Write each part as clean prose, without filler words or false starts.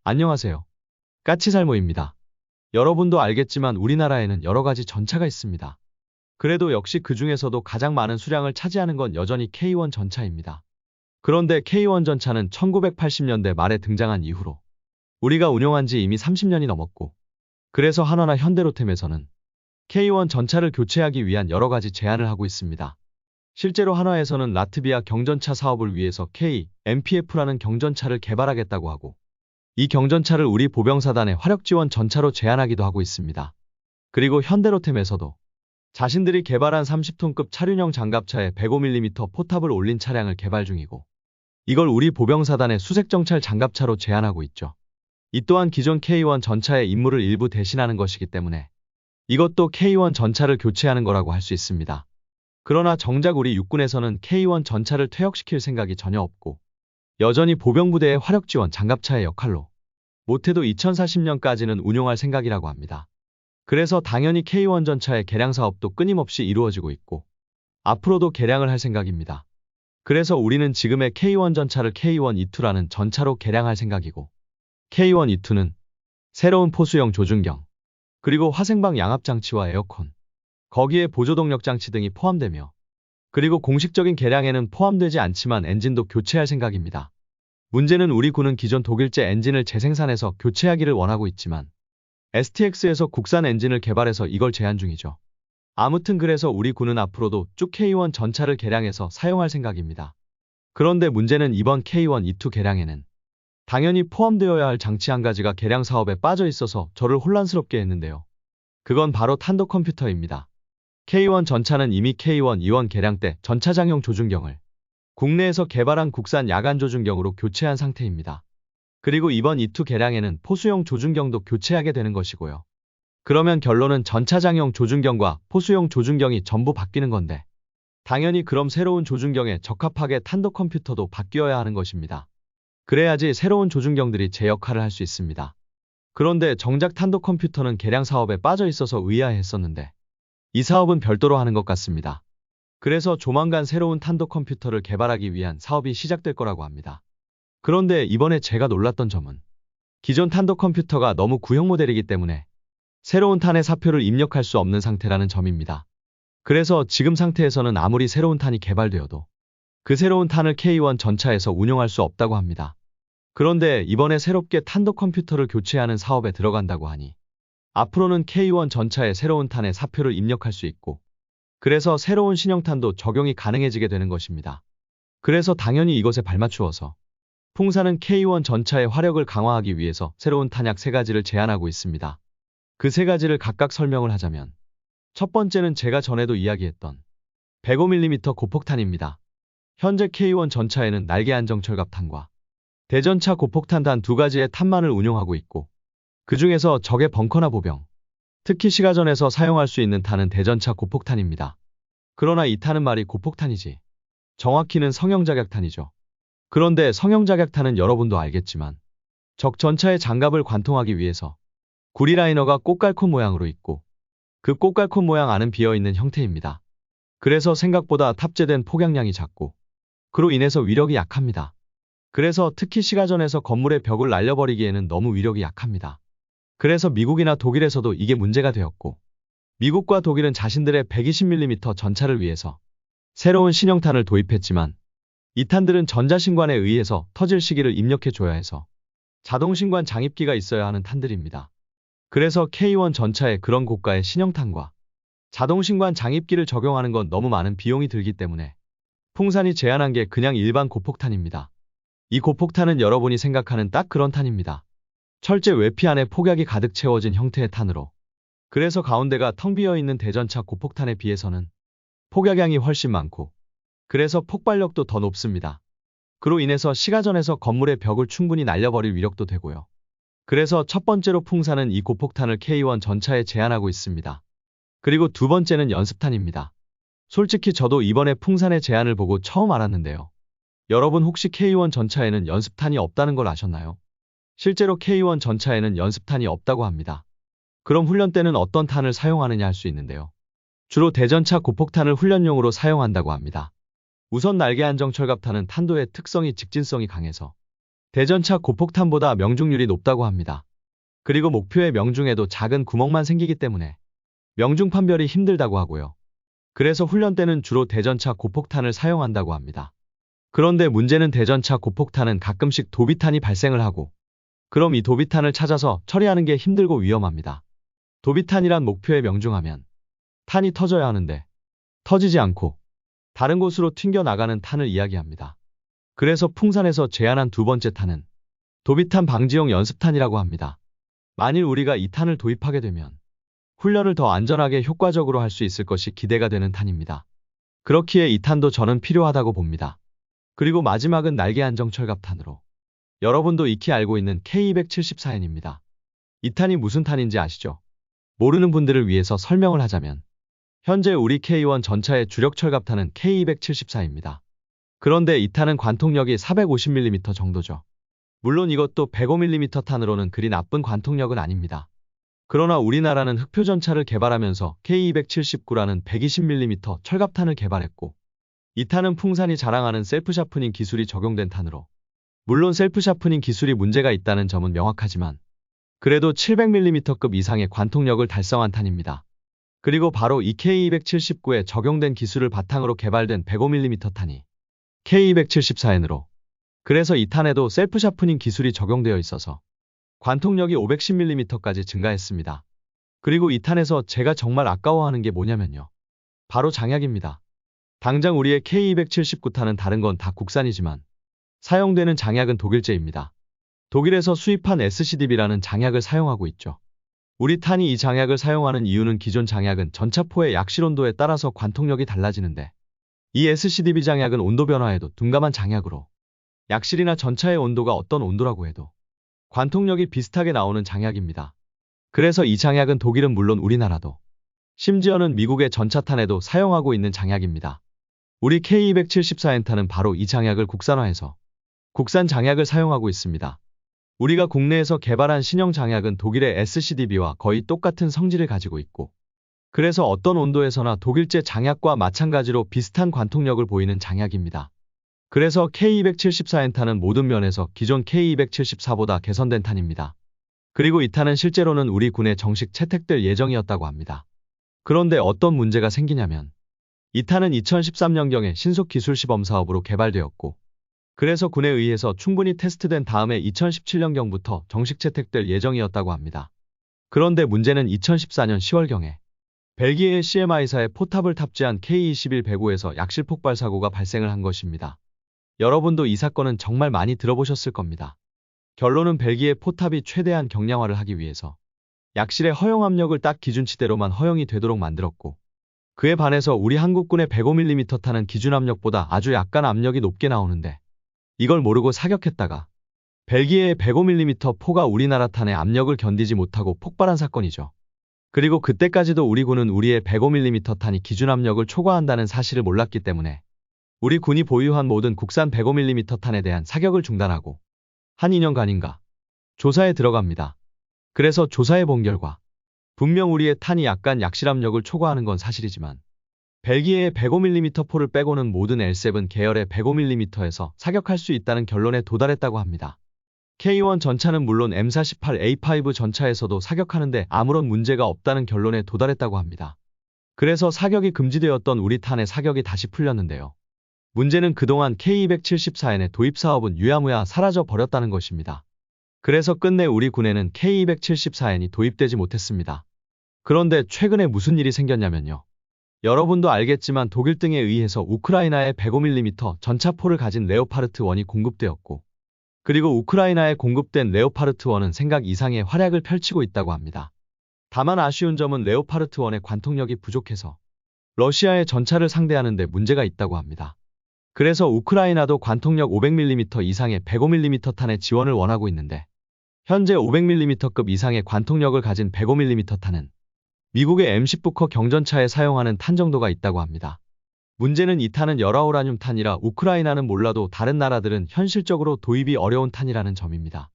안녕하세요. 까치살모입니다. 여러분도 알겠지만 우리나라에는 여러 가지 전차가 있습니다. 그래도 역시 그 중에서도 가장 많은 수량을 차지하는 건 여전히 K1 전차입니다. 그런데 K1 전차는 1980년대 말에 등장한 이후로 우리가 운용한 지 이미 30년이 넘었고, 그래서 한화나 현대로템에서는 K1 전차를 교체하기 위한 여러 가지 제안을 하고 있습니다. 실제로 한화에서는 라트비아 경전차 사업을 위해서 KMPF라는 경전차를 개발하겠다고 하고, 이 경전차를 우리 보병사단의 화력지원 전차로 제안하기도 하고 있습니다. 그리고 현대로템에서도 자신들이 개발한 30톤급 차륜형 장갑차에 105mm 포탑을 올린 차량을 개발 중이고, 이걸 우리 보병사단의 수색정찰 장갑차로 제안하고 있죠. 이 또한 기존 K1 전차의 임무를 일부 대신하는 것이기 때문에 이것도 K1 전차를 교체하는 거라고 할 수 있습니다. 그러나 정작 우리 육군에서는 K1 전차를 퇴역시킬 생각이 전혀 없고, 여전히 보병부대의 화력지원 장갑차의 역할로 못해도 2040년까지는 운용할 생각이라고 합니다. 그래서 당연히 K1 전차의 개량 사업도 끊임없이 이루어지고 있고, 앞으로도 개량을 할 생각입니다. 그래서 우리는 지금의 K1 전차를 K1E2라는 전차로 개량할 생각이고, K1E2는 새로운 포수형 조준경, 그리고 화생방 양압장치와 에어컨, 거기에 보조동력 장치 등이 포함되며, 그리고 공식적인 개량에는 포함되지 않지만 엔진도 교체할 생각입니다. 문제는 우리 군은 기존 독일제 엔진을 재생산해서 교체하기를 원하고 있지만 STX에서 국산 엔진을 개발해서 이걸 제한 중이죠. 아무튼 그래서 우리 군은 앞으로도 쭉 K1 전차를 개량해서 사용할 생각입니다. 그런데 문제는 이번 K1E2 개량에는 당연히 포함되어야 할 장치 한 가지가 개량 사업에 빠져 있어서 저를 혼란스럽게 했는데요. 그건 바로 탄도 컴퓨터입니다. K1 전차는 이미 K1E1 개량 때 전차장용 조준경을 국내에서 개발한 국산 야간 조준경으로 교체한 상태입니다. 그리고 이번 E2 개량에는 포수용 조준경도 교체하게 되는 것이고요. 그러면 결론은 전차장용 조준경과 포수용 조준경이 전부 바뀌는 건데, 당연히 그럼 새로운 조준경에 적합하게 탄도 컴퓨터도 바뀌어야 하는 것입니다. 그래야지 새로운 조준경들이 제 역할을 할 수 있습니다. 그런데 정작 탄도 컴퓨터는 개량 사업에 빠져 있어서 의아해했었는데, 이 사업은 별도로 하는 것 같습니다. 그래서 조만간 새로운 탄도 컴퓨터를 개발하기 위한 사업이 시작될 거라고 합니다. 그런데 이번에 제가 놀랐던 점은 기존 탄도 컴퓨터가 너무 구형 모델이기 때문에 새로운 탄의 사표를 입력할 수 없는 상태라는 점입니다. 그래서 지금 상태에서는 아무리 새로운 탄이 개발되어도 그 새로운 탄을 K1 전차에서 운용할 수 없다고 합니다. 그런데 이번에 새롭게 탄도 컴퓨터를 교체하는 사업에 들어간다고 하니 앞으로는 K1 전차에 새로운 탄의 사표를 입력할 수 있고, 그래서 새로운 신형탄도 적용이 가능해지게 되는 것입니다. 그래서 당연히 이것에 발맞추어서 풍사는 K1 전차의 화력을 강화하기 위해서 새로운 탄약 3가지를 제안하고 있습니다. 그 3가지를 각각 설명을 하자면, 첫 번째는 제가 전에도 이야기했던 105mm 고폭탄입니다. 현재 K1 전차에는 날개 안정철갑탄과 대전차 고폭탄 단 2가지의 탄만을 운용하고 있고, 그 중에서 적의 벙커나 보병, 특히 시가전에서 사용할 수 있는 탄은 대전차 고폭탄입니다. 그러나 이 탄은 말이 고폭탄이지 정확히는 성형작약탄이죠. 그런데 성형작약탄은 여러분도 알겠지만 적 전차의 장갑을 관통하기 위해서 구리라이너가 꽃갈콘 모양으로 있고, 그 꽃갈콘 모양 안은 비어있는 형태입니다. 그래서 생각보다 탑재된 폭약량이 작고, 그로 인해서 위력이 약합니다. 그래서 특히 시가전에서 건물의 벽을 날려버리기에는 너무 위력이 약합니다. 그래서 미국이나 독일에서도 이게 문제가 되었고, 미국과 독일은 자신들의 120mm 전차를 위해서 새로운 신형탄을 도입했지만, 이 탄들은 전자신관에 의해서 터질 시기를 입력해줘야 해서 자동신관 장입기가 있어야 하는 탄들입니다. 그래서 K1 전차에 그런 고가의 신형탄과 자동신관 장입기를 적용하는 건 너무 많은 비용이 들기 때문에 풍산이 제안한 게 그냥 일반 고폭탄입니다. 이 고폭탄은 여러분이 생각하는 딱 그런 탄입니다. 철제 외피 안에 폭약이 가득 채워진 형태의 탄으로, 그래서 가운데가 텅 비어있는 대전차 고폭탄에 비해서는 폭약량이 훨씬 많고, 그래서 폭발력도 더 높습니다. 그로 인해서 시가전에서 건물의 벽을 충분히 날려버릴 위력도 되고요. 그래서 첫 번째로 풍사는 이 고폭탄을 K1 전차에 제안하고 있습니다. 그리고 두 번째는 연습탄입니다. 솔직히 저도 이번에 풍산의 제안을 보고 처음 알았는데요. 여러분 혹시 K1 전차에는 연습탄이 없다는 걸 아셨나요? 실제로 K1 전차에는 연습탄이 없다고 합니다. 그럼 훈련 때는 어떤 탄을 사용하느냐 할 수 있는데요. 주로 대전차 고폭탄을 훈련용으로 사용한다고 합니다. 우선 날개 안정철갑탄은 탄도의 특성이 직진성이 강해서 대전차 고폭탄보다 명중률이 높다고 합니다. 그리고 목표의 명중에도 작은 구멍만 생기기 때문에 명중 판별이 힘들다고 하고요. 그래서 훈련 때는 주로 대전차 고폭탄을 사용한다고 합니다. 그런데 문제는 대전차 고폭탄은 가끔씩 도비탄이 발생을 하고, 그럼 이 도비탄을 찾아서 처리하는 게 힘들고 위험합니다. 도비탄이란 목표에 명중하면 탄이 터져야 하는데 터지지 않고 다른 곳으로 튕겨나가는 탄을 이야기합니다. 그래서 풍산에서 제안한 두 번째 탄은 도비탄 방지용 연습탄이라고 합니다. 만일 우리가 이 탄을 도입하게 되면 훈련을 더 안전하게 효과적으로 할 수 있을 것이 기대가 되는 탄입니다. 그렇기에 이 탄도 저는 필요하다고 봅니다. 그리고 마지막은 날개 안정 철갑탄으로 여러분도 익히 알고 있는 K274N입니다. 이 탄이 무슨 탄인지 아시죠? 모르는 분들을 위해서 설명을 하자면 현재 우리 K1 전차의 주력 철갑탄은 K274입니다. 그런데 이 탄은 관통력이 450mm 정도죠. 물론 이것도 105mm 탄으로는 그리 나쁜 관통력은 아닙니다. 그러나 우리나라는 흑표전차를 개발하면서 K279라는 120mm 철갑탄을 개발했고, 이 탄은 풍산이 자랑하는 셀프 샤프닝 기술이 적용된 탄으로, 물론 셀프 샤프닝 기술이 문제가 있다는 점은 명확하지만 그래도 700mm급 이상의 관통력을 달성한 탄입니다. 그리고 바로 이 K279에 적용된 기술을 바탕으로 개발된 105mm 탄이 K274N으로, 그래서 이 탄에도 셀프 샤프닝 기술이 적용되어 있어서 관통력이 510mm까지 증가했습니다. 그리고 이 탄에서 제가 정말 아까워하는 게 뭐냐면요. 바로 장약입니다. 당장 우리의 K279탄은 다른 건 다 국산이지만 사용되는 장약은 독일제입니다. 독일에서 수입한 SCDB라는 장약을 사용하고 있죠. 우리 탄이 이 장약을 사용하는 이유는 기존 장약은 전차포의 약실 온도에 따라서 관통력이 달라지는데, 이 SCDB 장약은 온도 변화에도 둔감한 장약으로 약실이나 전차의 온도가 어떤 온도라고 해도 관통력이 비슷하게 나오는 장약입니다. 그래서 이 장약은 독일은 물론 우리나라도, 심지어는 미국의 전차탄에도 사용하고 있는 장약입니다. 우리 K274N탄은 바로 이 장약을 국산화해서 국산 장약을 사용하고 있습니다. 우리가 국내에서 개발한 신형 장약은 독일의 SCDB와 거의 똑같은 성질을 가지고 있고, 그래서 어떤 온도에서나 독일제 장약과 마찬가지로 비슷한 관통력을 보이는 장약입니다. 그래서 K274N탄은 모든 면에서 기존 K274보다 개선된 탄입니다. 그리고 이 탄은 실제로는 우리 군에 정식 채택될 예정이었다고 합니다. 그런데 어떤 문제가 생기냐면, 이 탄은 2013년경에 신속 기술 시범 사업으로 개발되었고, 그래서 군에 의해서 충분히 테스트된 다음에 2017년경부터 정식 채택될 예정이었다고 합니다. 그런데 문제는 2014년 10월경에 벨기에의 CMI사의 포탑을 탑재한 K21-105에서 약실 폭발 사고가 발생을 한 것입니다. 여러분도 이 사건은 정말 많이 들어보셨을 겁니다. 결론은 벨기에 포탑이 최대한 경량화를 하기 위해서 약실의 허용 압력을 딱 기준치대로만 허용이 되도록 만들었고, 그에 반해서 우리 한국군의 105mm 탄은 기준 압력보다 아주 약간 압력이 높게 나오는데, 이걸 모르고 사격했다가 벨기에의 105mm 포가 우리나라 탄의 압력을 견디지 못하고 폭발한 사건이죠. 그리고 그때까지도 우리 군은 우리의 105mm 탄이 기준 압력을 초과한다는 사실을 몰랐기 때문에 우리 군이 보유한 모든 국산 105mm 탄에 대한 사격을 중단하고 한 2년간인가 조사에 들어갑니다. 그래서 조사해 본 결과 분명 우리의 탄이 약간 약실 압력을 초과하는 건 사실이지만 벨기에의 105mm 포를 빼고는 모든 L7 계열의 105mm에서 사격할 수 있다는 결론에 도달했다고 합니다. K1 전차는 물론 M48A5 전차에서도 사격하는데 아무런 문제가 없다는 결론에 도달했다고 합니다. 그래서 사격이 금지되었던 우리 탄의 사격이 다시 풀렸는데요. 문제는 그동안 K274N의 도입 사업은 유야무야 사라져 버렸다는 것입니다. 그래서 끝내 우리 군에는 K274N이 도입되지 못했습니다. 그런데 최근에 무슨 일이 생겼냐면요. 여러분도 알겠지만 독일 등에 의해서 우크라이나에 105mm 전차포를 가진 레오파르트 1이 공급되었고, 그리고 우크라이나에 공급된 레오파르트 1은 생각 이상의 활약을 펼치고 있다고 합니다. 다만 아쉬운 점은 레오파르트 1의 관통력이 부족해서 러시아의 전차를 상대하는 데 문제가 있다고 합니다. 그래서 우크라이나도 관통력 500mm 이상의 105mm 탄의 지원을 원하고 있는데, 현재 500mm급 이상의 관통력을 가진 105mm 탄은 미국의 M10부커 경전차에 사용하는 탄 정도가 있다고 합니다. 문제는 이 탄은 열화우라늄 탄이라 우크라이나는 몰라도 다른 나라들은 현실적으로 도입이 어려운 탄이라는 점입니다.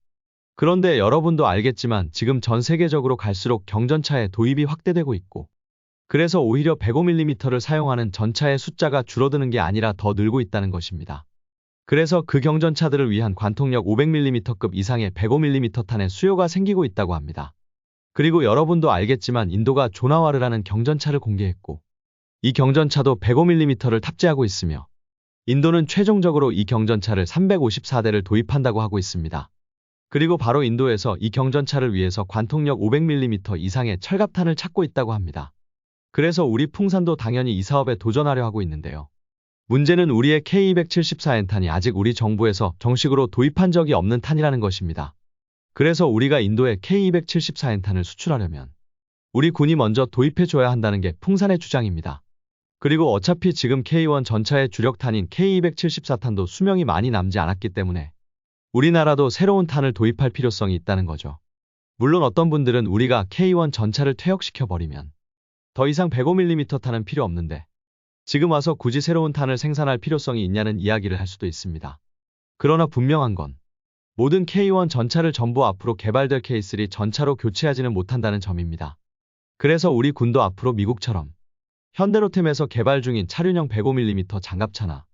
그런데 여러분도 알겠지만 지금 전 세계적으로 갈수록 경전차의 도입이 확대되고 있고, 그래서 오히려 105mm를 사용하는 전차의 숫자가 줄어드는 게 아니라 더 늘고 있다는 것입니다. 그래서 그 경전차들을 위한 관통력 500mm급 이상의 105mm 탄의 수요가 생기고 있다고 합니다. 그리고 여러분도 알겠지만 인도가 조나와르라는 경전차를 공개했고 이 경전차도 105mm를 탑재하고 있으며 인도는 최종적으로 이 경전차를 354대를 도입한다고 하고 있습니다. 그리고 바로 인도에서 이 경전차를 위해서 관통력 500mm 이상의 철갑탄을 찾고 있다고 합니다. 그래서 우리 풍산도 당연히 이 사업에 도전하려 하고 있는데요. 문제는 우리의 K274N탄이 아직 우리 정부에서 정식으로 도입한 적이 없는 탄이라는 것입니다. 그래서 우리가 인도에 K274N탄을 수출하려면 우리 군이 먼저 도입해줘야 한다는 게 풍산의 주장입니다. 그리고 어차피 지금 K1 전차의 주력탄인 K274탄도 수명이 많이 남지 않았기 때문에 우리나라도 새로운 탄을 도입할 필요성이 있다는 거죠. 물론 어떤 분들은 우리가 K1 전차를 퇴역시켜버리면 더 이상 105mm 탄은 필요 없는데 지금 와서 굳이 새로운 탄을 생산할 필요성이 있냐는 이야기를 할 수도 있습니다. 그러나 분명한 건 모든 K1 전차를 전부 앞으로 개발될 K3 전차로 교체하지는 못한다는 점입니다. 그래서 우리 군도 앞으로 미국처럼 현대로템에서 개발 중인 차륜형 105mm 장갑차나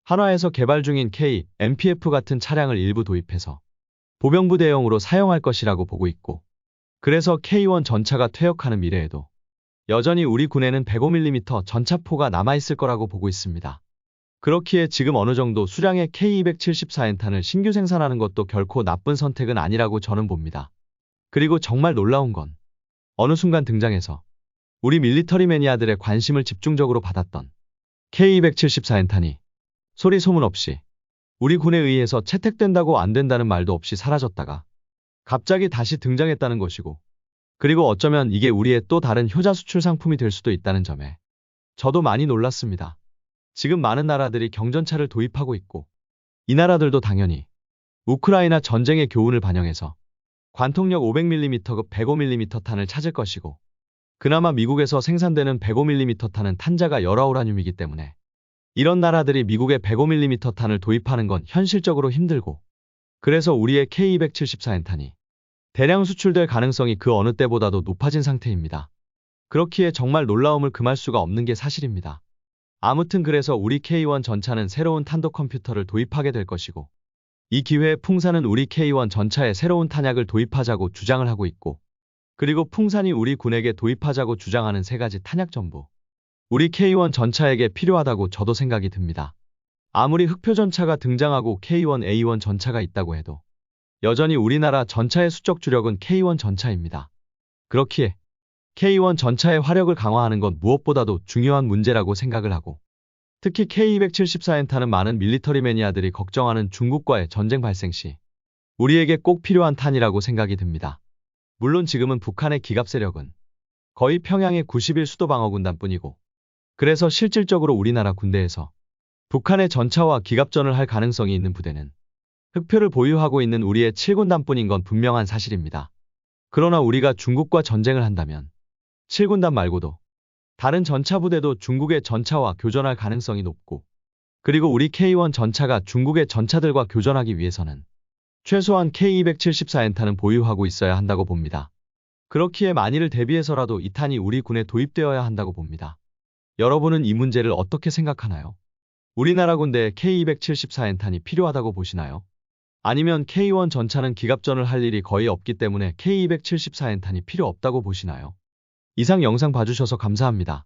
한화에서 개발 중인 K, MPF 같은 차량을 일부 도입해서 보병부 대용으로 사용할 것이라고 보고 있고 그래서 K1 전차가 퇴역하는 미래에도 여전히 우리 군에는 105mm 전차포가 남아있을 거라고 보고 있습니다. 그렇기에 지금 어느 정도 수량의 K274N탄을 신규 생산하는 것도 결코 나쁜 선택은 아니라고 저는 봅니다. 그리고 정말 놀라운 건 어느 순간 등장해서 우리 밀리터리 매니아들의 관심을 집중적으로 받았던 K274N탄이 소리 소문 없이 우리 군에 의해서 채택된다고 안 된다는 말도 없이 사라졌다가 갑자기 다시 등장했다는 것이고 그리고 어쩌면 이게 우리의 또 다른 효자 수출 상품이 될 수도 있다는 점에 저도 많이 놀랐습니다. 지금 많은 나라들이 경전차를 도입하고 있고 이 나라들도 당연히 우크라이나 전쟁의 교훈을 반영해서 관통력 500mm급 105mm 탄을 찾을 것이고 그나마 미국에서 생산되는 105mm 탄은 탄자가 열화우라늄이기 때문에 이런 나라들이 미국의 105mm 탄을 도입하는 건 현실적으로 힘들고 그래서 우리의 K274N탄이 대량 수출될 가능성이 그 어느 때보다도 높아진 상태입니다. 그렇기에 정말 놀라움을 금할 수가 없는 게 사실입니다. 아무튼 그래서 우리 K1 전차는 새로운 탄도 컴퓨터를 도입하게 될 것이고 이 기회에 풍산은 우리 K1 전차에 새로운 탄약을 도입하자고 주장을 하고 있고 그리고 풍산이 우리 군에게 도입하자고 주장하는 세 가지 탄약 전부 우리 K1 전차에게 필요하다고 저도 생각이 듭니다. 아무리 흑표 전차가 등장하고 K1A1 전차가 있다고 해도 여전히 우리나라 전차의 수적 주력은 K1 전차입니다. 그렇기에 K1 전차의 화력을 강화하는 건 무엇보다도 중요한 문제라고 생각을 하고 특히 K274N탄은 많은 밀리터리 매니아들이 걱정하는 중국과의 전쟁 발생 시 우리에게 꼭 필요한 탄이라고 생각이 듭니다. 물론 지금은 북한의 기갑 세력은 거의 평양의 91 수도방어군단뿐이고 그래서 실질적으로 우리나라 군대에서 북한의 전차와 기갑전을 할 가능성이 있는 부대는 흑표를 보유하고 있는 우리의 7군단뿐인 건 분명한 사실입니다. 그러나 우리가 중국과 전쟁을 한다면 7군단 말고도 다른 전차 부대도 중국의 전차와 교전할 가능성이 높고 그리고 우리 K1 전차가 중국의 전차들과 교전하기 위해서는 최소한 K274N탄은 보유하고 있어야 한다고 봅니다. 그렇기에 만일을 대비해서라도 이 탄이 우리 군에 도입되어야 한다고 봅니다. 여러분은 이 문제를 어떻게 생각하나요? 우리나라 군대에 K274N탄이 필요하다고 보시나요? 아니면 K1 전차는 기갑전을 할 일이 거의 없기 때문에 K274N탄이 필요 없다고 보시나요? 이상 영상 봐주셔서 감사합니다.